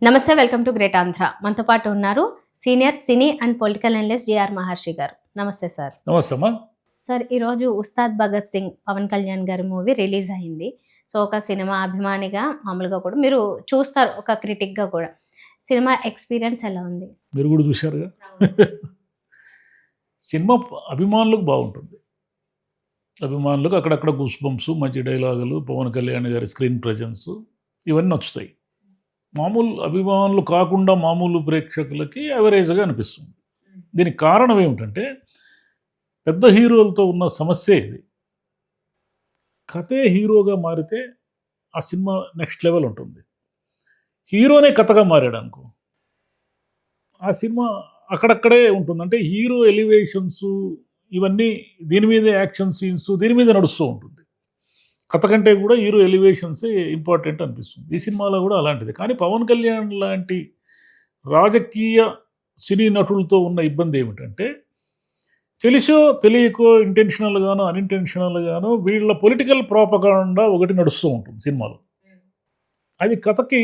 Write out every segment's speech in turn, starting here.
నమస్తే, welcome to great Andhra. మనతో పాటు ఉన్నారు senior cine and political analyst G R Maharshi గారు. నమస్తే సార్. నమస్తే అమ్మా. సార్, ఈరోజు ఉస్తాద్ భగత్ సింగ్ పవన్ కళ్యాణ్ గారి మూవీ రిలీజ్ అయింది. సో ఒక సినిమా అభిమానిగా మామూలుగా కూడా మీరు చూస్తారు, ఒక క్రిటిక్గా కూడా. సినిమా ఎక్స్పీరియన్స్ ఎలా ఉంది? మీరు కూడా చూశారుగా. సినిమా అభిమానులకు బాగుంటుంది. అభిమానులకు అక్కడక్కడ గూస్ బంప్స్, మంచి డైలాగులు, పవన్ కళ్యాణ్ గారి స్క్రీన్ ప్రజెన్స్ ఇవన్నీ నచ్చుతాయి. మామూలు అభిమానులు కాకుండా మామూలు ప్రేక్షకులకి యావరేజ్గా అనిపిస్తుంది. దీనికి కారణం ఏమిటంటే పెద్ద హీరోలతో ఉన్న సమస్య ఇది. కథే హీరోగా మారితే ఆ సినిమా నెక్స్ట్ లెవెల్ ఉంటుంది. హీరోనే కథగా మారాడు అనుకో, ఆ సినిమా అక్కడక్కడే ఉంటుంది. అంటే హీరో ఎలివేషన్స్ ఇవన్నీ దీని మీద, యాక్షన్ సీన్స్ దీని మీద నడుస్తూ ఉంటుంది. కథ కంటే కూడా హీరో ఎలివేషన్సే ఇంపార్టెంట్ అనిపిస్తుంది. ఈ సినిమాలో కూడా అలాంటిది. కానీ పవన్ కళ్యాణ్ లాంటి రాజకీయ సినీ నటులతో ఉన్న ఇబ్బంది ఏమిటంటే, తెలిసో తెలియకో ఇంటెన్షనల్గానో అన్ఇంటెన్షనల్గానో వీళ్ళ పొలిటికల్ ప్రోపగాండా ఒకటి నడుస్తూ ఉంటుంది సినిమాలో. అది కథకి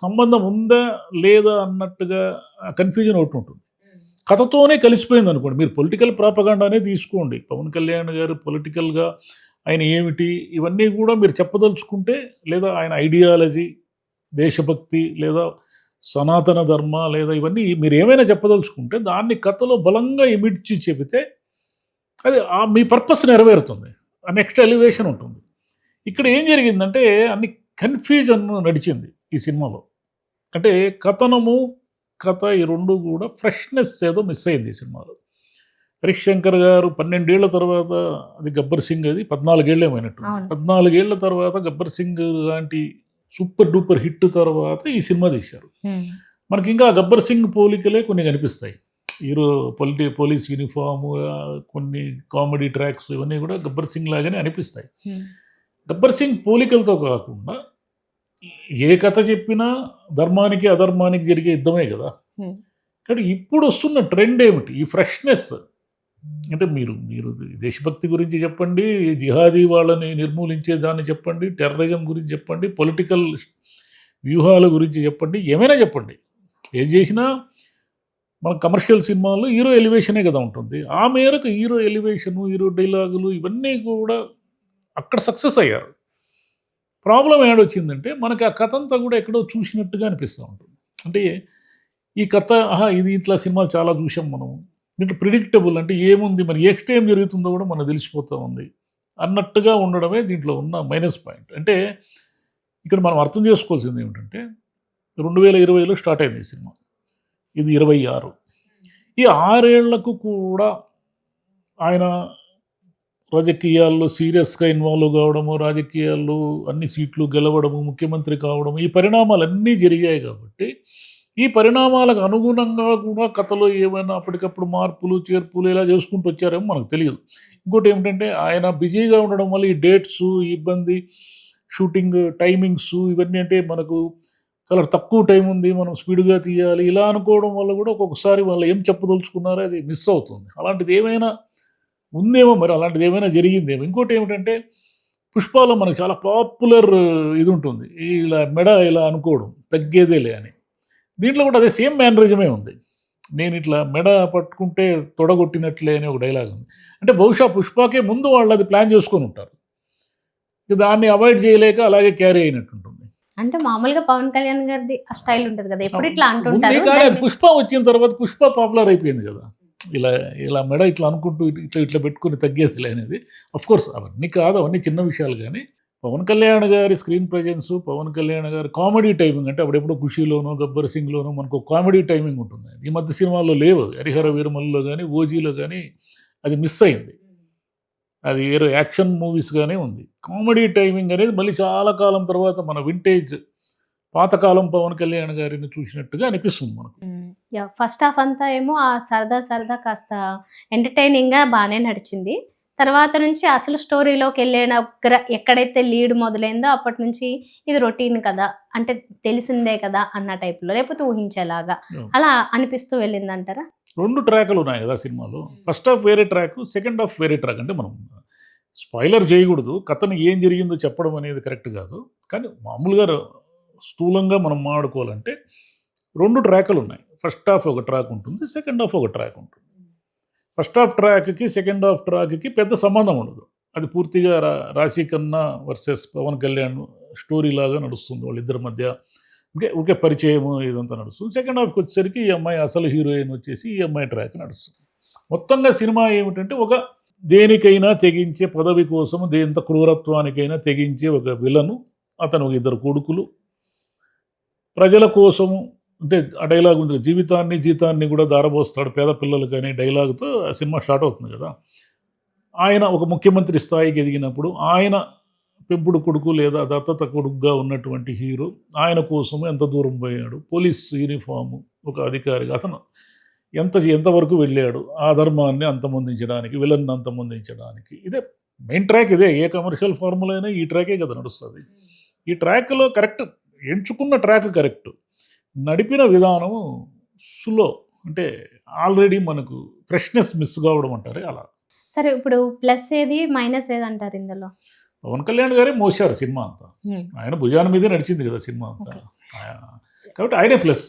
సంబంధం ఉందా లేదా అన్నట్టుగా కన్ఫ్యూజన్ ఒకటి ఉంటుంది. కథతోనే కలిసిపోయింది అనుకోండి. మీరు పొలిటికల్ ప్రాపగాండానే తీసుకోండి. పవన్ కళ్యాణ్ గారు పొలిటికల్గా ఆయన ఏమిటి ఇవన్నీ కూడా మీరు చెప్పదలుచుకుంటే, లేదా ఆయన ఐడియాలజీ, దేశభక్తి, లేదా సనాతన ధర్మ, లేదా ఇవన్నీ మీరు ఏమైనా చెప్పదలుచుకుంటే దాన్ని కథలో బలంగా ఇమిడ్చి చెబితే అది మీ పర్పస్ నెరవేరుతుంది. ఆ నెక్స్ట్ ఎలివేషన్ ఉంటుంది. ఇక్కడ ఏం జరిగిందంటే అన్ని కన్ఫ్యూజన్ నడిచింది ఈ సినిమాలో. అంటే కథనము, కథ ఈ రెండు కూడా ఫ్రెష్నెస్ ఏదో మిస్ అయింది ఈ సినిమాలో. హరీష్ శంకర్ గారు 12 ఏళ్ల తర్వాత, అది గబ్బర్ సింగ్, అది 14 ఏళ్ళేమైనట్టు, 14 ఏళ్ల తర్వాత గబ్బర్ సింగ్ లాంటి సూపర్ డూపర్ హిట్ తర్వాత ఈ సినిమా తీశారు. మనకి ఇంకా గబ్బర్ సింగ్ పోలికలే కొన్ని కనిపిస్తాయి. హీరో పోలీస్ యూనిఫాము, కొన్ని కామెడీ ట్రాక్స్ ఇవన్నీ కూడా గబ్బర్ సింగ్ లాగానే అనిపిస్తాయి. గబ్బర్ సింగ్ పోలికలతో కాకుండా ఏ కథ చెప్పినా ధర్మానికి అధర్మానికి జరిగే యుద్ధమే కదా. కానీ ఇప్పుడు వస్తున్న ట్రెండ్ ఏమిటి? ఈ ఫ్రెష్నెస్. అంటే మీరు దేశభక్తి గురించి చెప్పండి, జిహాదీ వాళ్ళని నిర్మూలించే దాన్ని చెప్పండి, టెర్రరిజం గురించి చెప్పండి, పొలిటికల్ వ్యూహాల గురించి చెప్పండి, ఏమైనా చెప్పండి. ఏం చేసినా మన కమర్షియల్ సినిమాల్లో హీరో ఎలివేషనే కదా ఉంటుంది. ఆ మేరకు హీరో ఎలివేషను, హీరో డైలాగులు ఇవన్నీ కూడా అక్కడ సక్సెస్ అయ్యారు. ప్రాబ్లం ఏడొచ్చిందంటే మనకి ఆ కథ అంతా కూడా ఎక్కడో చూసినట్టుగా అనిపిస్తూ ఉంటుంది. అంటే ఈ కథ ఇది ఇట్లా సినిమాలు చాలా చూసాం మనం, దీంట్లో ప్రిడిక్టబుల్, అంటే ఏముంది మరి నెక్స్ట్ ఏం జరుగుతుందో కూడా మనకు తెలిసిపోతూ ఉంది అన్నట్టుగా ఉండడమే దీంట్లో ఉన్న మైనస్ పాయింట్. అంటే ఇక్కడ మనం అర్థం చేసుకోవాల్సింది ఏమిటంటే 2020లో స్టార్ట్ అయింది ఈ సినిమా, ఇది 26. ఈ 6 ఏళ్లకు కూడా ఆయన రాజకీయాల్లో సీరియస్గా ఇన్వాల్వ్ కావడము, రాజకీయాల్లో అన్ని సీట్లు గెలవడము, ముఖ్యమంత్రి కావడము, ఈ పరిణామాలన్నీ జరిగాయి. కాబట్టి ఈ పరిణామాలకు అనుగుణంగా కూడా కథలో ఏమైనా అప్పటికప్పుడు మార్పులు చేర్పులు ఇలా చేసుకుంటూ వచ్చారేమో మనకు తెలియదు. ఇంకోటి ఏమిటంటే ఆయన బిజీగా ఉండడం వల్ల ఈ డేట్స్, ఇబ్బంది, షూటింగ్ టైమింగ్స్ ఇవన్నీ, అంటే మనకు చాలా తక్కువ టైం ఉంది, మనం స్పీడ్గా తీయాలి, ఇలా అనుకోవడం వల్ల కూడా ఒక్కొక్కసారి వాళ్ళు ఏం చెప్పదలుచుకున్నారో అది మిస్ అవుతుంది. అలాంటిది ఏమైనా ఉందేమో, మరి అలాంటిది ఏమైనా జరిగిందేమో. ఇంకోటి ఏమిటంటే పుష్పాలో మనకు చాలా పాపులర్ ఇది ఉంటుంది, ఇలా మెడ ఇలా అనుకోవడం తగ్గేదేలే అని. దీంట్లో కూడా అదే సేమ్ మేనరిజమే ఉంది. నేను ఇట్లా మెడ పట్టుకుంటే తొడగొట్టినట్లే అనే ఒక డైలాగ్ ఉంది. అంటే బహుశా పుష్పకే ముందు వాళ్ళు అది ప్లాన్ చేసుకొని ఉంటారు, దాన్ని అవాయిడ్ చేయలేక అలాగే క్యారీ అయినట్టుంటుంది. అంటే మామూలుగా పవన్ కళ్యాణ్ గారిది ఆ స్టైల్ ఉంటుంది కదా, ఎప్పుడు ఇట్లా అంటుంటారు. కానీ పుష్ప వచ్చిన తర్వాత పుష్ప పాపులర్ అయిపోయింది కదా, ఇలా ఇలా మెడ ఇట్లా అనుకుంటూ ఇట్లా పెట్టుకుని తగ్గేదిలే అనేది. అఫ్కోర్స్ అవన్నీ కాదు, అవన్నీ చిన్న విషయాలు. కానీ పవన్ కళ్యాణ్ గారి స్క్రీన్ ప్రజెన్స్, పవన్ కళ్యాణ్ గారి కామెడీ టైమింగ్, అంటే అప్పుడెప్పుడు ఖుషీలోనో గబ్బర్ సింగ్లోనో మనకు కామెడీ టైమింగ్ ఉంటుంది. ఈ మధ్య సినిమాల్లో లేవు. హరిహర వీరమల్లో కానీ ఓజీలో కానీ అది మిస్ అయింది. అది వేరే యాక్షన్ మూవీస్గానే ఉంది. కామెడీ టైమింగ్ అనేది మళ్ళీ చాలా కాలం తర్వాత మన వింటేజ్ పాతకాలం పవన్ కళ్యాణ్ గారిని చూసినట్టుగా అనిపిస్తుంది మనకు. ఫస్ట్ హాఫ్ అంతా ఏమో ఆ సరదా కాస్త ఎంటర్టైనింగ్గా బాగానే నడిచింది. తర్వాత నుంచి అసలు స్టోరీలోకి వెళ్ళిన ఎక్కడైతే లీడ్ మొదలైందో అప్పటి నుంచి ఇది రొటీన్ కదా, అంటే తెలిసిందే కదా అన్న టైప్లో, లేకపోతే ఊహించేలాగా అలా అనిపిస్తూ వెళ్ళిందంటారా? 2 ట్రాకులు ఉన్నాయి కదా సినిమాలో. ఫస్ట్ హాఫ్ వేరే ట్రాక్, సెకండ్ హాఫ్ వేరే ట్రాక్. అంటే మనం స్పాయిలర్ చేయకూడదు, కథను ఏం జరిగిందో చెప్పడం అనేది కరెక్ట్ కాదు. కానీ మామూలుగా స్థూలంగా మనం మాట్లాడుకోవాలంటే 2 ట్రాకులు ఉన్నాయి. ఫస్ట్ హాఫ్ ఒక ట్రాక్ ఉంటుంది, సెకండ్ హాఫ్ ఒక ట్రాక్ ఉంటుంది. ఫస్ట్ హాఫ్ ట్రాక్కి సెకండ్ హాఫ్ ట్రాక్కి పెద్ద సంబంధం ఉండదు. అది పూర్తిగా రాశి ఖన్నా వర్సెస్ పవన్ కళ్యాణ్ స్టోరీ లాగా నడుస్తుంది వాళ్ళిద్దరి మధ్య. ఒకే పరిచయం ఇదంతా నడుస్తుంది. సెకండ్ హాఫ్కి వచ్చేసరికి ఈ అమ్మాయి అసలు హీరోయిన్ వచ్చేసి ఈ అమ్మాయి ట్రాక్ నడుస్తుంది. మొత్తంగా సినిమా ఏమిటంటే ఒక దేనికైనా తెగించే, పదవి కోసం ఎంత క్రూరత్వానికైనా తెగించే ఒక విలను, అతను ఒక 2 కొడుకులు, ప్రజల కోసము అంటే ఆ డైలాగ్ ఉంది, జీవితాన్ని జీతాన్ని కూడా దారబోస్తాడు పేద పిల్లలు కానీ డైలాగ్తో ఆ సినిమా స్టార్ట్ అవుతుంది కదా. ఆయన ఒక ముఖ్యమంత్రి స్థాయికి ఎదిగినప్పుడు ఆయన పెంపుడు కొడుకు లేదా దత్తత కొడుకుగా ఉన్నటువంటి హీరో ఆయన కోసం ఎంత దూరం పోయాడు, పోలీస్ యూనిఫాము, ఒక అధికారిగా అతను ఎంతవరకు వెళ్ళాడు ఆ ధర్మాన్ని అంతమొందించడానికి, విలన్ని అంతమొందించడానికి. ఇదే మెయిన్ ట్రాక్. ఇదే ఏ కమర్షియల్ ఫార్ములా అయినా ఈ ట్రాకే కదా నడుస్తుంది. ఈ ట్రాక్లో కరెక్ట్ ఎంచుకున్న ట్రాక్ కరెక్ట్, నడిపిన విధానము స్లో, అంటే ఆల్రెడీ మనకు ఫ్రెష్నెస్ మిస్ కావడం అంటారే అలా. సరే, ఇప్పుడు ప్లస్ ఏది మైనస్ ఏది అంటారు ఇందులో? పవన్ కళ్యాణ్ గారే మోసారు సినిమా అంతా, ఆయన భుజాన మీదే నడిచింది కదా సినిమా అంతా. కాబట్టి ఆయనే ప్లస్.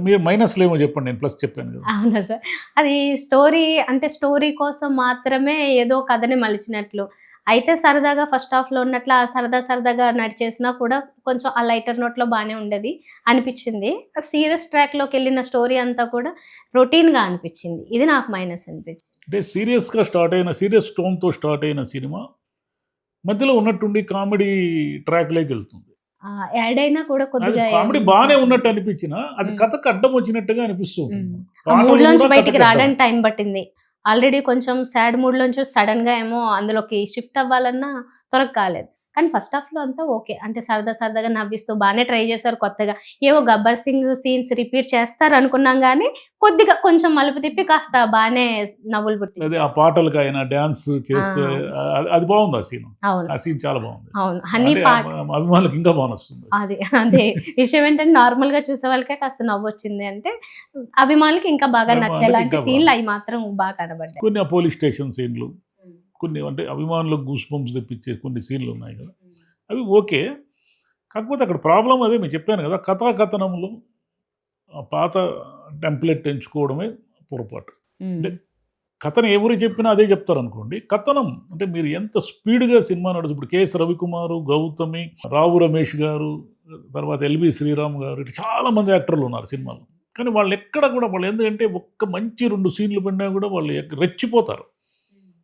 మీరు మైనస్లో ఏమో చెప్పండి, నేను ప్లస్ చెప్పాను కదా. అవునా సార్, అది స్టోరీ అంటే స్టోరీ కోసం మాత్రమే ఏదో కథని మలిచినట్లు అయితే సరదాగా ఫస్ట్ హాఫ్లో ఉన్నట్లు ఆ సరదాగా నడిచేసినా కూడా కొంచెం ఆ లైటర్ నోట్లో బాగానే ఉండేది అనిపించింది. సీరియస్ ట్రాక్లోకి వెళ్ళిన స్టోరీ అంతా కూడా రొటీన్గా అనిపించింది. ఇది నాకు మైనస్ అనిపించింది. అంటే సీరియస్ టోన్తో స్టార్ట్ అయిన సినిమా మధ్యలో ఉన్నట్టుండి కామెడీ ట్రాక్లోకి వెళ్తుంది. యాడ్ అయినా కూడా కొద్దిగా కామెడీ బాగానే ఉన్నట్టు అనిపించినా అది కథకు అడ్డం వచ్చినట్టుగా అనిపిస్తుంది. మూడ్లోంచి బయటికి రావడానికి టైం పట్టింది. ఆల్రెడీ కొంచెం సాడ్ మూడ్లోంచి సడన్గా ఏమో అందులోకి షిఫ్ట్ అవ్వాలన్నా త్వరగా కాలేదు. కానీ ఫస్ట్ హాఫ్లో అంతా ఓకే, అంటే సరదాగా నవ్విస్తూ బాగానే ట్రై చేశారు. కొత్తగా ఏవో గబ్బర్ సింగ్ సీన్స్ రిపీట్ చేస్తారు అనుకున్నాం, కానీ కొద్దిగా కొంచెం మలుపు తిప్పి కాస్త బాగానే నవ్వులు పుట్టింది. ఆ పాటలకు ఆయన డాన్స్ చేస్తే అది బాగుంది. ఆ సీన్, అవును, ఆ సీన్ చాలా బాగుంది. అవును, హనీ పాట అభిమానులకు ఇంకా బాగా వస్తుంది. అదే విషయం ఏంటంటే నార్మల్ గా చూసే వాళ్ళకే కాస్త నవ్వు వచ్చింది, అంటే అభిమానులకి ఇంకా బాగా నచ్చేలాంటి సీన్లు అవి మాత్రం బాగా కనబడ్డాయి. కొన్ని ఆ పోలీస్ స్టేషన్ సీన్లు, కొన్ని అంటే అభిమానులకు గూస్ బంప్స్ తెప్పించే కొన్ని సీన్లు ఉన్నాయి కదా, అవి ఓకే. కాకపోతే అక్కడ ప్రాబ్లం అదే నేను చెప్పాను కదా, కథాకథనంలో పాత టెంప్లెట్ ఎంచుకోవడమే పొరపాటు. అంటే కథను ఎవరు చెప్పినా అదే చెప్తారు అనుకోండి. కథనం అంటే మీరు ఎంత స్పీడ్గా సినిమా నడుచు, ఇప్పుడు కేఎస్ రవికుమారు, గౌతమి, రావు రమేష్ గారు, తర్వాత ఎల్బి శ్రీరామ్ గారు, ఇట్లా చాలామంది యాక్టర్లు ఉన్నారు సినిమాలో. కానీ వాళ్ళు ఎక్కడ కూడా వాళ్ళు ఎందుకంటే ఒక్క మంచి 2 సీన్లు పడినా కూడా వాళ్ళు రెచ్చిపోతారు.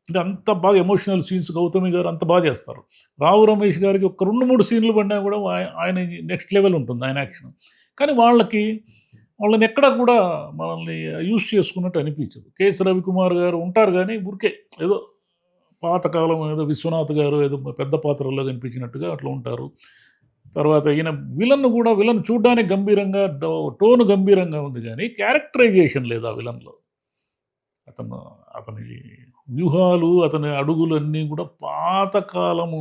అంటే అంత బాగా ఎమోషనల్ సీన్స్ గౌతమి గారు అంత బాగా చేస్తారు. రావు రమేష్ గారికి ఒక 2-3 సీన్లు పడినా కూడా ఆయన నెక్స్ట్ లెవెల్ ఉంటుంది ఆయన యాక్షన్. కానీ వాళ్ళని ఎక్కడ కూడా మనల్ని యూస్ చేసుకున్నట్టు అనిపించదు. కేఎస్ రవికుమార్ గారు ఉంటారు కానీ ఊరికే ఏదో పాతకాలం ఏదో విశ్వనాథ్ గారు ఏదో పెద్ద పాత్రల్లో కనిపించినట్టుగా అట్లా ఉంటారు. తర్వాత ఈయన విలన్ చూడడానికి గంభీరంగా, టోన్ గంభీరంగా ఉంది కానీ క్యారెక్టరైజేషన్ లేదు ఆ విలన్లో. అతని వ్యూహాలు, అతని అడుగులు అన్నీ కూడా పాతకాలము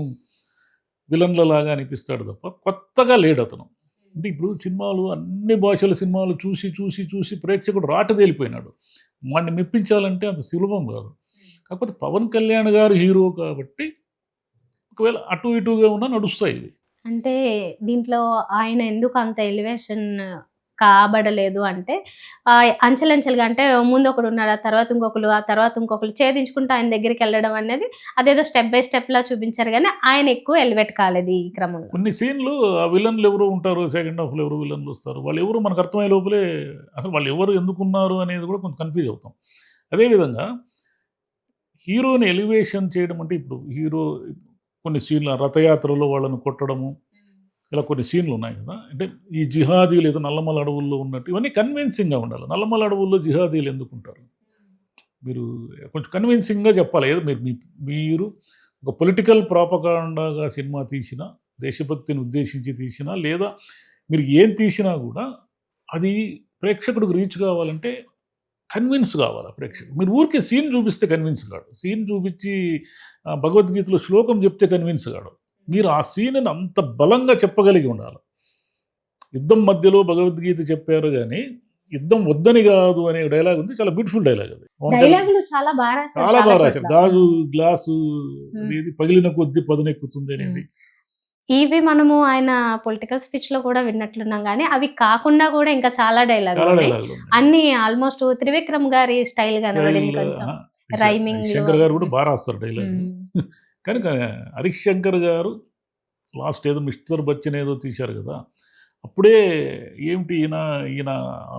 విలన్లలాగా అనిపిస్తాడు తప్ప కొత్తగా లేడు అతను. అంటే ఇప్పుడు సినిమాలు అన్ని భాషల సినిమాలు చూసి ప్రేక్షకుడు రాటదేలిపోయినాడు. వాడిని మెప్పించాలంటే అంత సులభం కాదు. కాకపోతే పవన్ కళ్యాణ్ గారు హీరో కాబట్టి ఒకవేళ అటు ఇటుగా ఉన్నా నడుస్తాయి ఇవి. అంటే దీంట్లో ఆయన ఎందుకు అంత ఎలివేషన్ కాబడలేదు అంటే అంచెలంచెలుగా, అంటే ముందు ఒకడు ఉన్నాడు, ఆ తర్వాత ఇంకొకరు ఛేదించుకుంటూ ఆయన దగ్గరికి వెళ్ళడం అనేది అదేదో స్టెప్ బై స్టెప్ లా చూపించారు, కానీ ఆయన ఎక్కువ ఎలివేట్ కాలేదు ఈ క్రమంలో. కొన్ని సీన్లు ఆ విలన్లు ఎవరు ఉంటారు, సెకండ్ హాఫ్లో ఎవరు విలన్లు వస్తారు, వాళ్ళు ఎవరు మనకు అర్థమయ్యే లోపలే అసలు వాళ్ళు ఎవరు ఎందుకున్నారు అనేది కూడా కొంచెం కన్ఫ్యూజ్ అవుతాం. అదేవిధంగా హీరోని ఎలివేషన్ చేయడం అంటే ఇప్పుడు హీరో కొన్ని సీన్లు రథయాత్రలో వాళ్ళని కొట్టడము, ఇలా కొన్ని సీన్లు ఉన్నాయి కదా. అంటే ఈ జిహాదీలు ఏదో నల్లమల అడవుల్లో ఉన్నట్టు ఇవన్నీ కన్విన్సింగ్గా ఉండాలి. నల్లమల అడవుల్లో జిహాదీలు ఎందుకు ఉంటారు, మీరు కొంచెం కన్విన్సింగ్గా చెప్పాలి. ఏదో మీరు ఒక పొలిటికల్ ప్రాపగాండాగా సినిమా తీసినా, దేశభక్తిని ఉద్దేశించి తీసినా, లేదా మీరు ఏం తీసినా కూడా అది ప్రేక్షకుడికి రీచ్ కావాలంటే కన్విన్స్ కావాలి ప్రేక్షకుడు. మీరు ఊరికే సీన్ చూపిస్తే కన్విన్స్ కాడు. సీన్ చూపించి భగవద్గీతలో శ్లోకం చెప్తే కన్విన్స్ కాడు. మీరు ఆ సీన్ని అంత బలంగా చెప్పగలిగి ఉండాలి. యుద్ధం మధ్యలో భగవద్గీత చెప్పారు కానీ యుద్ధం వద్దని కాదు అనే డైలాగ్ ఉంది, చాలా బ్యూటిఫుల్ డైలాగ్. అది చాలా బాగా రాశారు. గాజు గ్లాసు అనేది పగిలిన కొద్దీ పదునెక్కుతుంది అనేది ఇవి మనము ఆయన పొలిటికల్ స్పీచ్‌లో కూడా విన్నట్లున్నాం గానీ, అవి కాకుండా కూడా ఇంకా చాలా చాలా డైలాగులున్నాయి. డైలాగులు ఉన్నాయి. అన్నీ ఆల్‌మోస్ట్ త్రివిక్రమ్ గారి స్టైల్ కనబడింది స్టైల్ కొంచెం. రైమింగ్‌లు హరిశంకర్ గారు కూడా అవన్నీ. బాగా రాస్తారు డైలాగులు. హ్మ్. కానీ హరిశంకర్ గారు లాస్ట్ ఏదో మిస్టర్ బచ్చన్ ఏదో తీశారు కదా! అప్పుడే ఏమిటి ఈయన ఈయన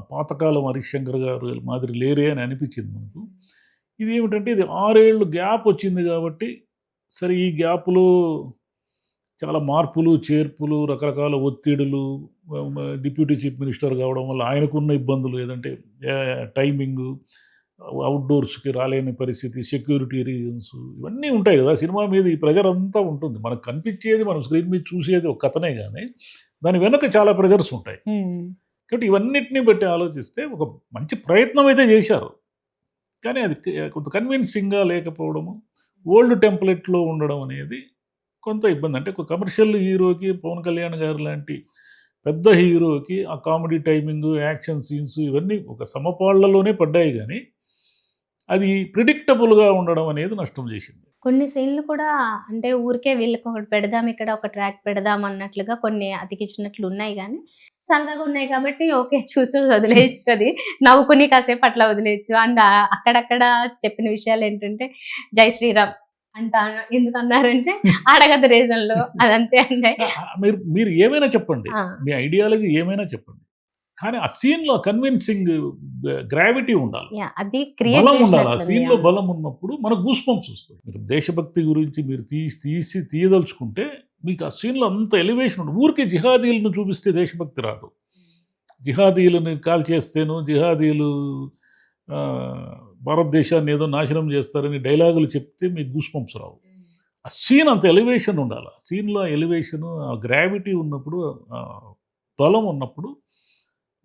పాతకాలం హరిశంకర్ గారు మాదిరి లేరే అని అనిపించింది మనకు. ఇదేమిటంటే ఇది 6 ఏళ్ళు గ్యాప్ వచ్చింది కాబట్టి, సరే ఈ గ్యాప్‌లో చాలా మార్పులు, చేర్పులు, రకరకాల ఒత్తిడులు, డిప్యూటీ చీఫ్ మినిస్టర్ కావడం వల్ల ఆయనకున్న ఇబ్బందులు ఏదంటే టైమింగు, అవుట్‌డోర్స్‌కి రాలేని పరిస్థితి, సెక్యూరిటీ రీజన్స్ ఇవన్నీ ఉంటాయి కదా! సినిమా మీద ఈ ప్రెషర్ అంతా ఉంటుంది. మనకు కనిపించేది మనం స్క్రీన్ మీద చూసేది ఒక కథనే గానీ, దాని వెనక చాలా ప్రెషర్స్ ఉంటాయి. హ్మ్. కాబట్టి ఇవన్నిటిని బట్టి ఆలోచిస్తే ఒక మంచి ప్రయత్నం అయితే చేశారు. కానీ అది కొంత కన్విన్సింగ్‌గా లేకపోవడము, ఓల్డ్ టెంప్లెట్‌లో ఉండడం అనేది కొంత ఇబ్బంది. అంటే ఒక కమర్షియల్ హీరోకి 'పవన్ కళ్యాణ్' గారు లాంటి పెద్ద హీరోకి ఆ కామెడీ టైమింగు, యాక్షన్ సీన్స్ ఇవన్నీ ఒక సమపాళ్లలోనే పడ్డాయి గానీ, అది ప్రిడిక్టబుల్‌గా ఉండడం అనేది నష్టం చేసింది. కొన్ని సీన్‌లు కూడా అంటే ఊరికే వీళ్ళకొకటి పెడదాం ఇక్కడ ఒక ట్రాక్ పెడదాం అన్నట్లుగా కొన్ని అతికిచ్చినట్లున్నాయి గానీ, సరదాగా ఉన్నాయి కాబట్టి ఓకే. చూసి వదిలేయొచ్చు అది. నవ్వుకుని కాసేపు అట్లా వదిలేయొచ్చు. అండ్ అక్కడక్కడ చెప్పిన విషయాలేంటంటే, జై శ్రీరామ్ అంటా ఎందుకన్నారంటే, అడగదు రీజన్‌లు అదంతే అండి. మీరు మీరు ఏమైనా చెప్పండి. ఆ! మీ ఐడియాలజీ ఏమైనా చెప్పండి. కానీ ఆ సీన్‌లో కన్విన్సింగ్ గ్రావిటీ ఉండాలి. యాహ్! అది క్రియేట్ బలం ఉండాలి. ఆ చేసినట్లుంది. సీన్‌లో అవును. బలం ఉన్నప్పుడు మనకు గూస్ బంప్స్ వస్తాయి. మీరు దేశభక్తి గురించి మీరు తీయదలుచుకుంటే మీకు ఆ సీన్‌లో అంత ఎలివేషన్ ఉండదు. ఊరికే జిహాదీలను చూపిస్తే దేశభక్తి రాదు. జిహాదీలను కాల్చేస్తేను, జిహాదీలు భారతదేశాన్ని ఏదో నాశనం చేస్తారని డైలాగులు చెప్తే మీకు గూస్ బంప్స్ రావు. ఆ సీన్ అంత ఎలివేషన్ ఉండాలి. ఆ సీన్‌లో ఎలివేషను, ఆ గ్రావిటీ ఉన్నప్పుడు, బలం ఉన్నప్పుడు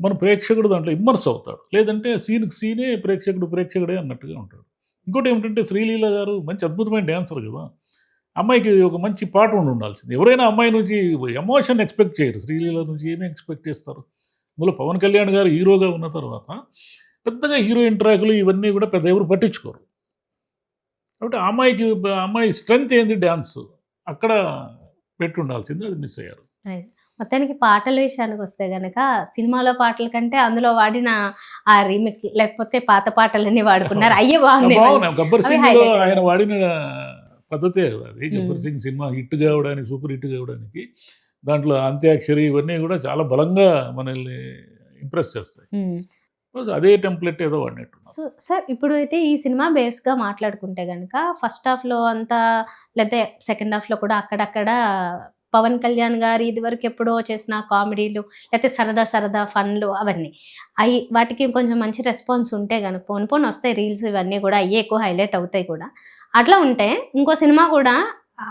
మన ప్రేక్షకుడు దాంట్లో ఇమ్మర్స్ అవుతాడు. లేదంటే సీన్‌కి సీనే ప్రేక్షకుడే అన్నట్టుగా ఉంటాడు. ఇంకోటేమిటంటే శ్రీలీల గారు మంచి అద్భుతమైన డాన్సర్ గదా! అమ్మాయికి ఒక మంచి పాట ఉండాల్సింది. ఎవరైనా అమ్మాయి నుంచి ఎమోషన్ ఎక్స్‌పెక్ట్ చేయరు. శ్రీలీల నుంచి ఏమి ఎక్స్‌పెక్ట్ చేస్తారు? అందులో పవన్ కళ్యాణ్ గారు హీరోగా ఉన్న తర్వాత పెద్దగా హీరోయిన్ ట్రాకులు ఇవన్నీ గూడా పెద్ద ఎవరు పట్టించుకోరు. కాబట్టి ఆ అమ్మాయి స్ట్రెంత్ ఏంది డాన్స్. అక్కడ పెట్టుండాల్సింది అది మిస్ అయ్యారు. రైట్. మొత్తానికి పాటల విషయానికొస్తే గనక, సినిమాలో పాటల కంటే అందులో వాడిన ఆ రీమిక్స్ లేకపోతే పాత పాటలన్నీ వాడుకున్నారు. అయ్యే బాగున్నాయి మళ్ళీ. బావున్నాయి. 'గబ్బర్ అవి సింగ్‌లో' హైలైట్ ఆయన అయ్యాయి. వాడిన పద్ధతే గదా! అది. 'గబ్బర్ హ్మ్. సింగ్' సినిమా హిట్ గావడానికి, సూపర్ హిట్ గావడానికి దాంట్లో అంత్యాక్షరి ఇవన్నీ గూడా చాలా బలంగా మనల్ని ఇంప్రెస్ చేస్తాయి. హ్మ్. అదే టెంప్లెట్ ఏదో వాడినట్టున్నారు. సో, సార్ ఇప్పుడైతే ఈ సినిమా బేస్‌గా మాట్లాడుకుంటే గనక ఫస్ట్ హాఫ్‌లో అంతా లేతే సెకండ్ హాఫ్‌లో కూడా అక్కడక్కడ పవన్ కళ్యాణ్ గారు ఇదివరకు ఎప్పుడో చేసిన కామెడీలు లేతే సరదా సరదా ఫన్‌లు అవన్నీ. వాటికి కొంచెం మంచి రెస్పాన్స్ ఉంటే గనుక పోను పోను వస్తాయి రీల్స్ ఇవన్నీ గూడా అయ్యే ఎక్కువ హైలైట్ అవుతాయి కూడా. అట్లా ఉంటే ఇంకో సినిమా కూడా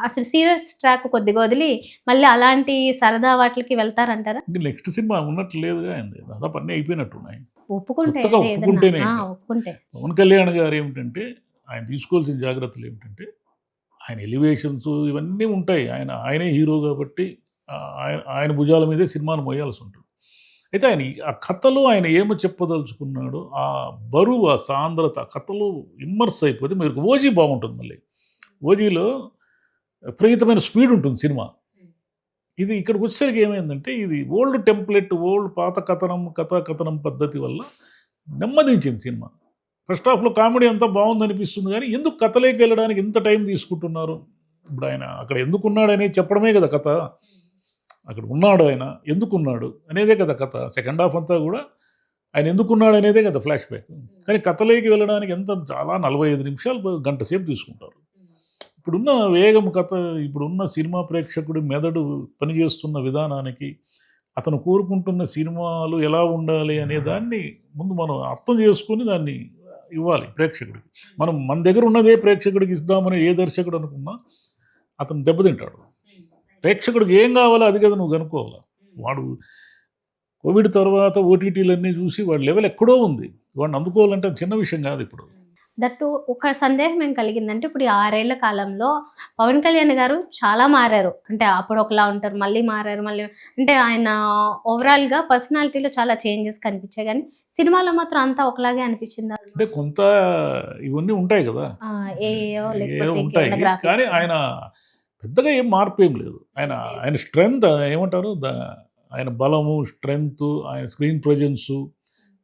అసలు సీరియస్ ట్రాక్ కొద్దిగా వదిలి మళ్ళీ అలాంటి సరదా వాటిలకి వెళ్తారంటారా? ఇంక నెక్స్ట్ సినిమా ఉన్నట్టు లేదుగా ఆయనది. దాదాపు అన్నీ అయిపోయినట్టున్నాయి. ఒప్పుకుంటే కొత్తగా అంటే ఏదన్నా ఒప్పుకుంటేనే ఆ! ఇంకా. ఒప్పుకుంటే. పవన్ కళ్యాణ్ గారేమిటంటే ఆయన తీసుకోవాల్సిన జాగ్రత్తలు ఏమిటంటే ఆయన ఎలివేషన్స్ ఇవన్నీ ఉంటాయి. ఆయనే హీరో గాబట్టి ఆయన భుజాల మీదే సినిమాను మోయాల్సుంటుంది. అయితే ఆ కథలో ఆయన ఏమి చెప్పదలుచుకున్నాడో, ఆ బరువు, ఆ సాంద్రత కథలో ఇమ్మర్స్ అయిపోతే మీకు 'ఓజీ' బాగుంటుంది మళ్ళీ. 'ఓజీలో' విపరీతమైన స్పీడ్ ఉంటుంది సినిమా. ఇది ఇక్కడికొచ్చేసరికి ఏమైందంటే ఇది ఓల్డ్ టెంప్లెట్, పాత కథనం పద్ధతి వల్ల నెమ్మదించింది సినిమా. ఫస్ట్ హాఫ్‌లో కామెడీ అంతా బావుందనిపిస్తుంది గానీ, ఎందుకు కథలోకెళ్ళడానికి ఇంత టైం తీసుకుంటున్నారు? ఇప్పుడు ఆయన అక్కడ ఎందుకున్నాడనేది చెప్పడమే కదా కథ. అక్కడ ఉన్నాడు ఆయన, ఎందుకున్నాడు అనేదే కదా కథ. సెకండ్ హాఫ్ అంతా గూడా ఆయన ఎందుకున్నాడనేదే కదా ఫ్లాష్ బ్యాక్. కానీ కథలోకి వెళ్ళడానికి చాలా 45 నిమిషాలు, గంట సేపు తీసుకుంటారు. ఇప్పుడున్న వేగం కథ, ఇప్పుడున్న సినిమా ప్రేక్షకుడి మెదడు పనిచేస్తున్న విధానానికి, అతను కోరుకుంటున్న సినిమాలు ఎలా ఉండాలి అనే దాన్ని ముందు మనం అర్థం చేసుకొని దాన్ని ఇవ్వాలి ప్రేక్షకుడికి. మన దగ్గర ఉన్నదే ప్రేక్షకుడికి ఇద్దామని ఏ దర్శకుడు అనుకున్నా అతను దెబ్బతింటాడు. ప్రేక్షకుడికి ఏం కావాలో అది కదా నువ్వు కనుక్కోవాలి. వాడు కోవిడ్ తర్వాత ఓటీటీలన్నీ చూసి వాడి లెవెల్ ఎక్కడో ఉంది. వాడిని అందుకోవాలంటే అది చిన్న విషయం కాదు ఇప్పుడు. దట్టు ఒక సందేహం ఏం కలిగిందంటే, ఇప్పుడు ఈ 6 ఏళ్ల కాలంలో పవన్ కళ్యాణ్ గారు చాలా మారారు. అంటే అప్పుడు ఒకలా ఉంటారు, మళ్ళీ మారారు, మళ్ళీ అంటే ఆయన ఓవరాల్‌గా పర్సనాలిటీలో చాలా చేంజెస్ కనిపించాయి గానీ, సినిమాలో మాత్రం అంతా ఒకలాగే అనిపించిందా? అంటే కొంత ఇవన్నీ ఉంటాయి కదా! ఏఐయో ఏవో లేకపోతే ఉంటాయి. ఇంకేమైనా కానీ గ్రాఫిక్స్? ఆయన పెద్దగా ఏం మార్పు ఏం లేదు. ఆయన స్ట్రెంగ్త్ ఏమంటారు ఆయన బలము, స్ట్రెంగ్త్, ఆయన స్క్రీన్ ప్రెజెన్సు,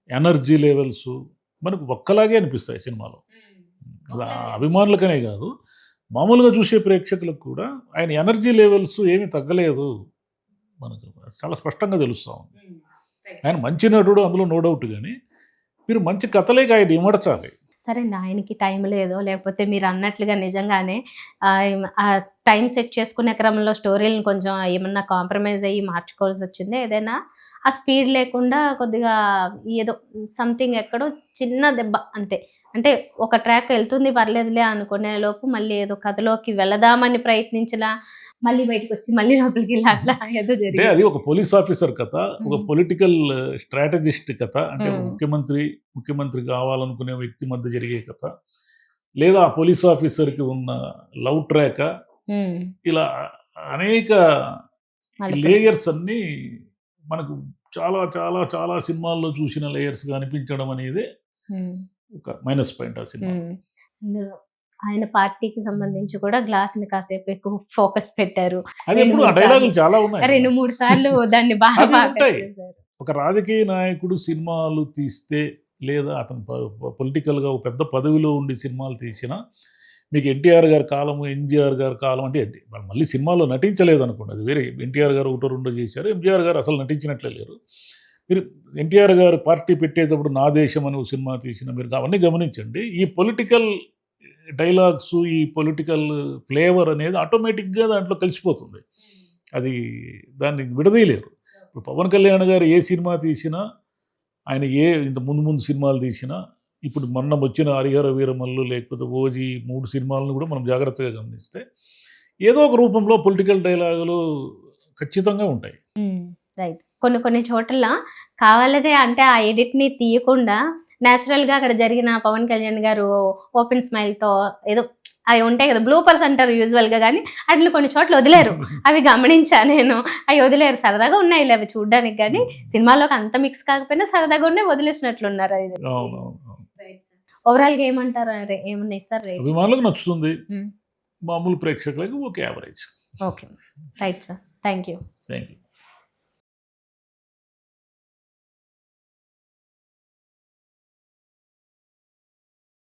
ఎనర్జీ లెవెల్సు మనకు ఒక్కలాగే అనిపిస్తాయి సినిమాలో. అలా అభిమానులకనే కాదు, మామూలుగా చూసే ప్రేక్షకులకు కూడా ఆయన ఎనర్జీ లెవెల్స్ ఏమీ తగ్గలేదు. మనకు చాలా స్పష్టంగా తెలుస్తా ఉంది. ఆయన మంచి నటుడు, అందులో నో డౌట్. కానీ మీరు మంచి కథలేక ఆయన ఇమడచాలి. సరే అండి, ఆయనకి టైం లేదో లేకపోతే మీరు అన్నట్లుగా నిజంగానే ఆ టైం సెట్ చేసుకునే క్రమంలో స్టోరీలను కొంచెం ఏమన్నా కాంప్రమైజ్ అయ్యి మార్చుకోవాల్సి వచ్చింది ఏదైనా, ఆ స్పీడ్ లేకుండా కొద్దిగా ఏదో సంథింగ్ ఎక్కడో చిన్న దెబ్బ అంతే. అంటే ఒక ట్రాక్ వెళ్తుంది పర్లేదులే అనుకునే లోపు మళ్ళీ ఏదో కథలోకి వెళదామని ప్రయత్నించినా మళ్ళీ బయటకు వచ్చి మళ్ళీ లోపలికి వెళ్ళి అట్లా ఏదో అంటే జరిగింది. అది ఒక పోలీస్ ఆఫీసర్ కథ, ఒక పొలిటికల్ స్ట్రాటజిస్ట్ కథ, అంటే మ్మ్. ముఖ్యమంత్రి కావాలనుకునే వ్యక్తి మధ్య జరిగే కథ, లేదా ఆ పోలీస్ ఆఫీసర్కి ఉన్న లవ్ ట్రాక్, మ్మ్. ఇలా అనేక మళ్ళీ లేయర్స్ అన్నీ మనకు చాలా చాలా చాలా సినిమాల్లో చూసిన లేయర్స్గా అనిపించడం అనేది మ్మ్. ఒక మైనస్ పాయింట్ ఆ సినిమా. అండ్ ఆయన పార్టీకి సంబంధించి కూడా గ్లాస్ని కాసేపు ఎక్కువ ఫోకస్ పెట్టారు. అది రెండు ఎప్పుడు ఆ మూడు డైలాగులు సార్లు చాలా ఉన్నాయి. 2-3 సార్లు దాన్ని బాగా అవి ఫోకస్ ఉంటాయి. చేశారు. ఒక రాజకీయ నాయకుడు సినిమాలు తీస్తే, లేదా అతను పొలిటికల్గా ఒక పెద్ద పదవిలో ఉండి సినిమాలు తీసినా, మీకు ఎన్టీఆర్ గారి కాలము, ఎంజీఆర్ గారి కాలం అంటే వాళ్ళు మళ్ళీ సినిమాలో నటించలేదు అనుకోండి, అది వేరే. ఎన్టీఆర్ గారు ఒకటో రెండో చేశారు, ఎంజీఆర్ గారు అసలు నటించినట్లే లేరు. మీరు ఎన్టీఆర్ గారు పార్టీ పెట్టేటప్పుడు నా దేశం అని ఒక సినిమా తీసిన, మీరు అవన్నీ గమనించండి. ఈ పొలిటికల్ డైలాగ్స్, ఈ పొలిటికల్ ఫ్లేవర్ అనేది ఆటోమేటిక్గా దాంట్లో కలిసిపోతుంది. అది దాన్ని విడదీయలేరు. ఇప్పుడు పవన్ కళ్యాణ్ గారు ఏ సినిమా తీసినా, ఆయన ఇంత ముందు సినిమాలు తీసినా, ఇప్పుడు మొన్న వచ్చిన హరిహర వీరమల్లు, లేకపోతే ఓజీ 3 సినిమాలను కూడా మనం జాగ్రత్తగా గమనిస్తే ఏదో ఒక రూపంలో పొలిటికల్ డైలాగులు ఖచ్చితంగా ఉంటాయి. రైట్. కొన్ని చోట్ల కావాలనే అంటే ఆ ఎడిట్ని తీయకుండా న్యాచురల్గా అక్కడ జరిగిన పవన్ కళ్యాణ్ గారు ఓపెన్ స్మైల్తో ఏదో అవి ఉంటాయి కదా, బ్లూపర్స్ అంటారు యూజువల్గా, కానీ అట్లా కొన్ని చోట్ల వదిలేరు. అవి గమనించా నేను. అవి వదిలేరు, సరదాగా ఉన్నాయి అవి చూడడానికి, కానీ సినిమాలోకి అంత మిక్స్ కాకపోయినా సరదాగా ఉన్నాయి, వదిలేసినట్లున్నారు. అది ఓవరాల్గా ఏమంటారు, ఏమన్నా ఇస్తారు రేట్? అభిమానులకు నచ్చుతుంది, మామూలు ప్రేక్షకులకు ఒక average. Okay, right sir, thank you. Thank you.